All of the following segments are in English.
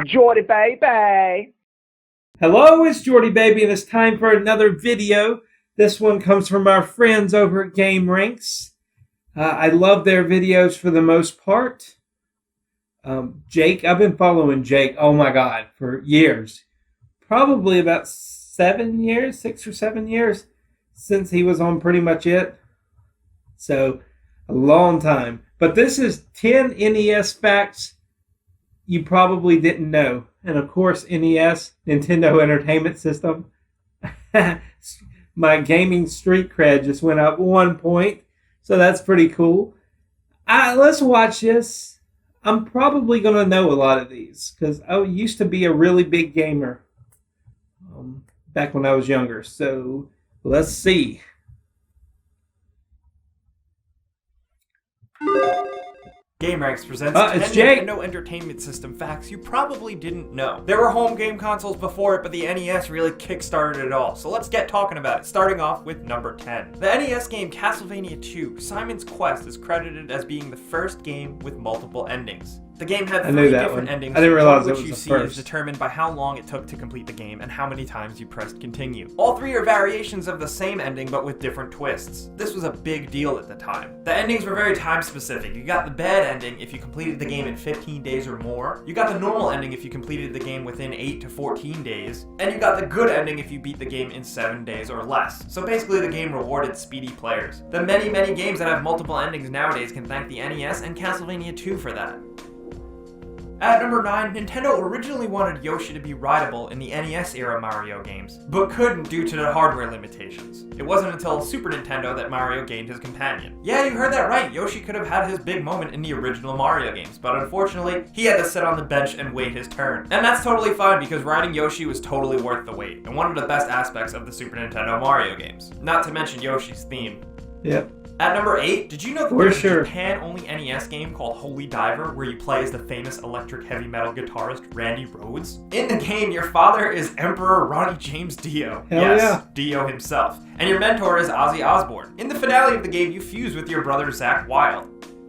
Jordy baby. Hello, it's Jordy baby, and it's time for another video. This one comes from our friends over at Game Ranks. I love their videos for the most part. Jake, I've been following Jake, oh my god, for years. Probably about 7 years, 6 or 7 years since he was on Pretty Much It. So, a long time. But this is 10 NES facts you probably didn't know. And of course, NES, Nintendo Entertainment System. My gaming street cred just went up 1 point. So that's pretty cool. Let's watch this. I'm probably going to know a lot of these because I used to be a really big gamer back when I was younger. So let's see. GameRanks presents it's 10 Nintendo Entertainment System facts you probably didn't know. There were home game consoles before it, but the NES really kickstarted it all. So let's get talking about it, starting off with number 10. The NES game Castlevania II, Simon's Quest, is credited as being the first game with multiple endings. The game had 3 different endings, I didn't realize one it which was you the see first. is determined by how long it took to complete the game and how many times you pressed continue. All 3 are variations of the same ending but with different twists. This was a big deal at the time. The endings were very time specific. You got the bad ending if you completed the game in 15 days or more. You got the normal ending if you completed the game within 8 to 14 days. And you got the good ending if you beat the game in 7 days or less. So basically the game rewarded speedy players. The many games that have multiple endings nowadays can thank the NES and Castlevania 2 for that. At number 9, Nintendo originally wanted Yoshi to be rideable in the NES-era Mario games, but couldn't due to the hardware limitations. It wasn't until Super Nintendo that Mario gained his companion. Yeah, you heard that right, Yoshi could have had his big moment in the original Mario games, but unfortunately, he had to sit on the bench and wait his turn. And that's totally fine because riding Yoshi was totally worth the wait, and one of the best aspects of the Super Nintendo Mario games. Not to mention Yoshi's theme. Yep. At number 8, did you know that there's a Japan-only NES game called Holy Diver where you play as the famous electric heavy metal guitarist Randy Rhoads? In the game, your father is Emperor Ronnie James Dio. Yeah. Dio himself. And your mentor is Ozzy Osbourne. In the finale of the game, you fuse with your brother Zakk Wylde.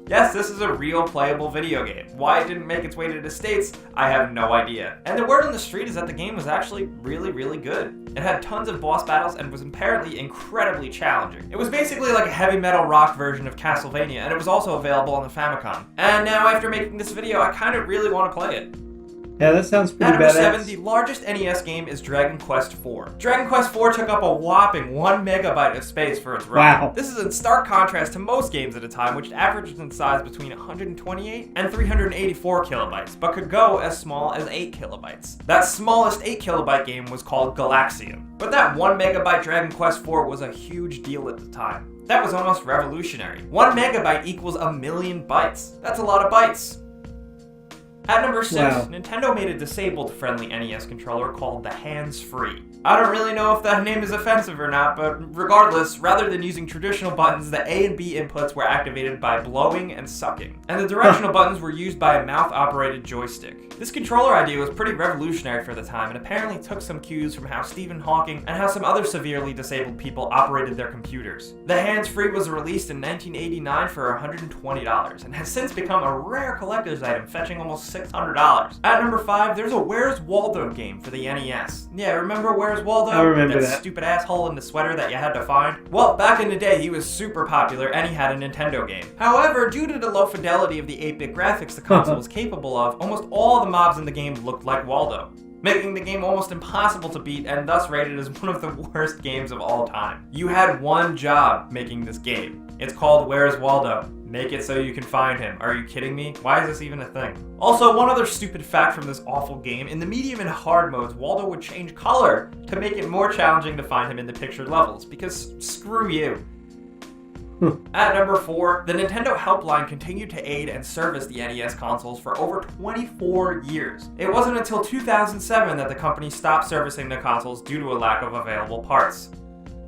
Yes, this is a real playable video game. Why it didn't make its way to the States, I have no idea. And the word on the street is that the game was actually really good. It had tons of boss battles and was apparently incredibly challenging. It was basically like a heavy metal rock version of Castlevania, and it was also available on the Famicom. And now after making this video, I kind of really want to play it. Yeah, that sounds pretty badass. At number 7, the largest NES game is Dragon Quest IV. Dragon Quest IV took up a whopping 1 megabyte of space for its run. Wow. This is in stark contrast to most games at the time, which averaged in size between 128 and 384 kilobytes, but could go as small as 8 kilobytes. That smallest 8 kilobyte game was called Galaxium. But that 1 megabyte Dragon Quest IV was a huge deal at the time. That was almost revolutionary. 1 megabyte equals 1,000,000 bytes. That's a lot of bytes. At number 6, wow. Nintendo made a disabled-friendly NES controller called the Hands-Free. I don't really know if that name is offensive or not, but regardless, rather than using traditional buttons, the A and B inputs were activated by blowing and sucking, and the directional buttons were used by a mouth-operated joystick. This controller idea was pretty revolutionary for the time and apparently took some cues from how Stephen Hawking and how some other severely disabled people operated their computers. The Hands-Free was released in 1989 for $120 and has since become a rare collector's item, fetching almost $600. At number 5, there's a Where's Waldo game for the NES. Yeah, remember Where's Waldo? I remember that. Stupid asshole in the sweater that you had to find? Well, back in the day, he was super popular and he had a Nintendo game. However, due to the low fidelity of the 8-bit graphics the console was capable of, almost all the mobs in the game looked like Waldo, making the game almost impossible to beat and thus rated as one of the worst games of all time. You had one job making this game. It's called Where's Waldo? Make it so you can find him. Are you kidding me? Why is this even a thing? Also, one other stupid fact from this awful game, in the medium and hard modes, Waldo would change color to make it more challenging to find him in the pictured levels, because screw you. At number 4, the Nintendo Helpline continued to aid and service the NES consoles for over 24 years. It wasn't until 2007 that the company stopped servicing the consoles due to a lack of available parts.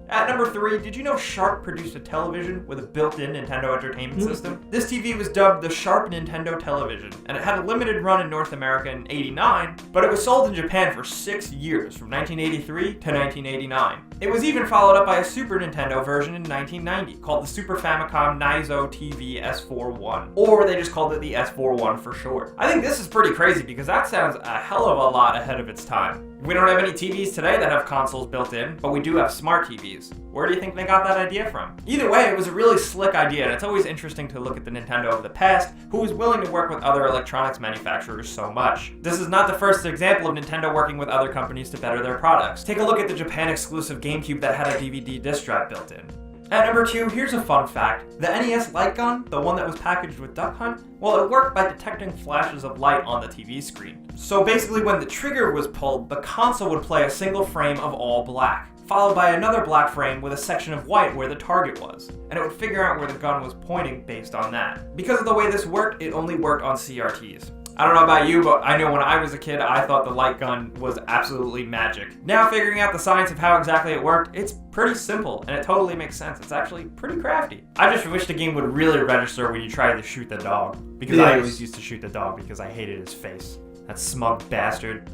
At number 3, did you know Sharp produced a television with a built-in Nintendo Entertainment System? This TV was dubbed the Sharp Nintendo Television, and it had a limited run in North America in '89, but it was sold in Japan for 6 years, from 1983 to 1989. It was even followed up by a Super Nintendo version in 1990 called the Super Famicom Naizo TV S41, or they just called it the S41 for short. I think this is pretty crazy because that sounds a hell of a lot ahead of its time. We don't have any TVs today that have consoles built in, but we do have smart TVs. Where do you think they got that idea from? Either way, it was a really slick idea, and it's always interesting to look at the Nintendo of the past, who was willing to work with other electronics manufacturers so much. This is not the first example of Nintendo working with other companies to better their products. Take a look at the Japan-exclusive GameCube that had a DVD disc drive built in. At number 2, here's a fun fact. The NES light gun, the one that was packaged with Duck Hunt, well, it worked by detecting flashes of light on the TV screen. So basically when the trigger was pulled, the console would play a single frame of all black, followed by another black frame with a section of white where the target was, and it would figure out where the gun was pointing based on that. Because of the way this worked, it only worked on CRTs. I don't know about you, but I know when I was a kid, I thought the light gun was absolutely magic. Now figuring out the science of how exactly it worked, it's pretty simple, and it totally makes sense. It's actually pretty crafty. I just wish the game would really register when you try to shoot the dog, because I always used to shoot the dog because I hated his face. That smug bastard.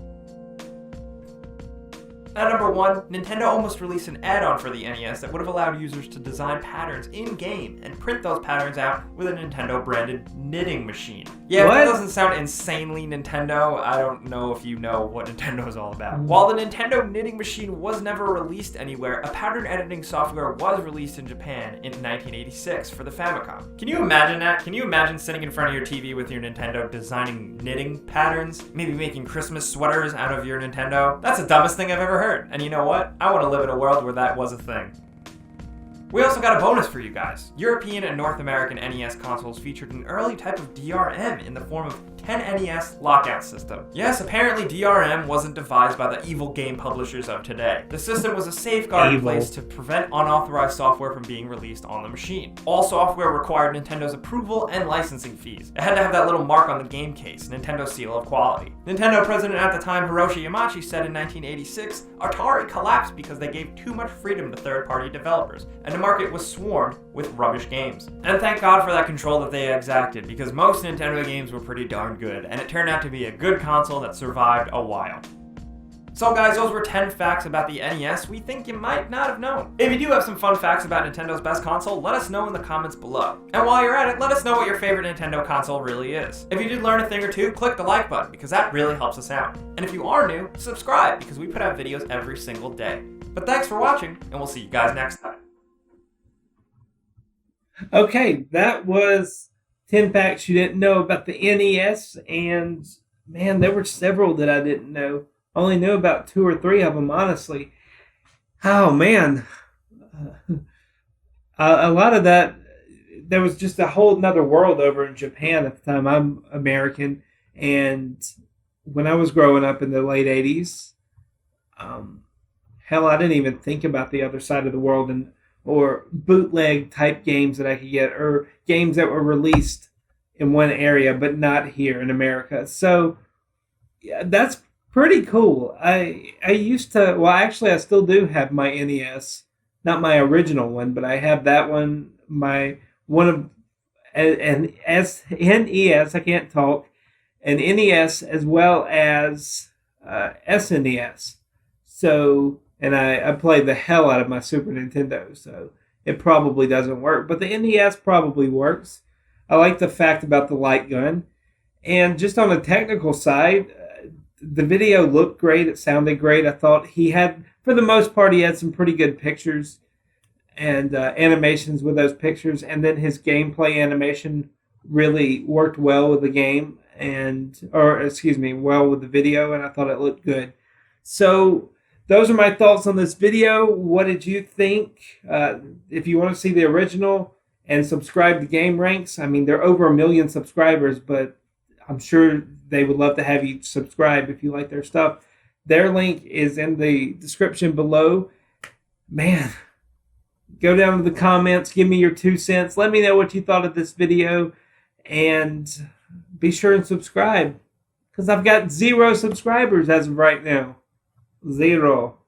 At number 1, Nintendo almost released an add-on for the NES that would have allowed users to design patterns in-game and print those patterns out with a Nintendo-branded knitting machine. Yeah, if that doesn't sound insanely Nintendo, I don't know if you know what Nintendo is all about. While the Nintendo knitting machine was never released anywhere, a pattern editing software was released in Japan in 1986 for the Famicom. Can you imagine that? Can you imagine sitting in front of your TV with your Nintendo designing knitting patterns? Maybe making Christmas sweaters out of your Nintendo? That's the dumbest thing I've ever heard. And you know what? I want to live in a world where that was a thing. We also got a bonus for you guys. European and North American NES consoles featured an early type of DRM in the form of 10NES lockout system. Yes, apparently DRM wasn't devised by the evil game publishers of today. The system was a safeguard in place to prevent unauthorized software from being released on the machine. All software required Nintendo's approval and licensing fees. It had to have that little mark on the game case, Nintendo's seal of quality. Nintendo president at the time, Hiroshi Yamauchi, said in 1986, Atari collapsed because they gave too much freedom to third-party developers, and the market was swarmed with rubbish games. And thank God for that control that they exacted, because most Nintendo games were pretty darn good, and it turned out to be a good console that survived a while. So guys, those were 10 facts about the NES we think you might not have known. If you do have some fun facts about Nintendo's best console, let us know in the comments below. And while you're at it, let us know what your favorite Nintendo console really is. If you did learn a thing or two, click the like button, because that really helps us out. And if you are new, subscribe, because we put out videos every single day. But thanks for watching, and we'll see you guys next time. Okay, that was 10 facts you didn't know about the NES, and man, there were several that I didn't know. Only knew about 2 or 3 of them, honestly. Oh, man. A lot of that, there was just a whole nother world over in Japan at the time. I'm American, and when I was growing up in the late 80s, hell, I didn't even think about the other side of the world or bootleg type games that I could get, or games that were released in one area but not here in America. So yeah, that's pretty cool. I used to, well, actually I still do have my NES, not my original one, but I have that one, an NES, I can't talk, an NES as well as SNES. So, and I played the hell out of my Super Nintendo, so it probably doesn't work. But the NES probably works. I like the fact about the light gun. And just on the technical side, the video looked great. It sounded great. I thought for the most part, he had some pretty good pictures and animations with those pictures. And then his gameplay animation really worked well with the game, well with the video, and I thought it looked good. So those are my thoughts on this video. What did you think? If you want to see the original and subscribe to Game Ranks, I mean, they're over 1 million subscribers, but I'm sure they would love to have you subscribe if you like their stuff. Their link is in the description below. Man, go down to the comments, give me your 2 cents. Let me know what you thought of this video, and be sure and subscribe, because I've got 0 subscribers as of right now. 0.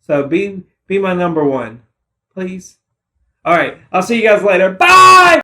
So be my number 1, please. All right, I'll see you guys later. Bye!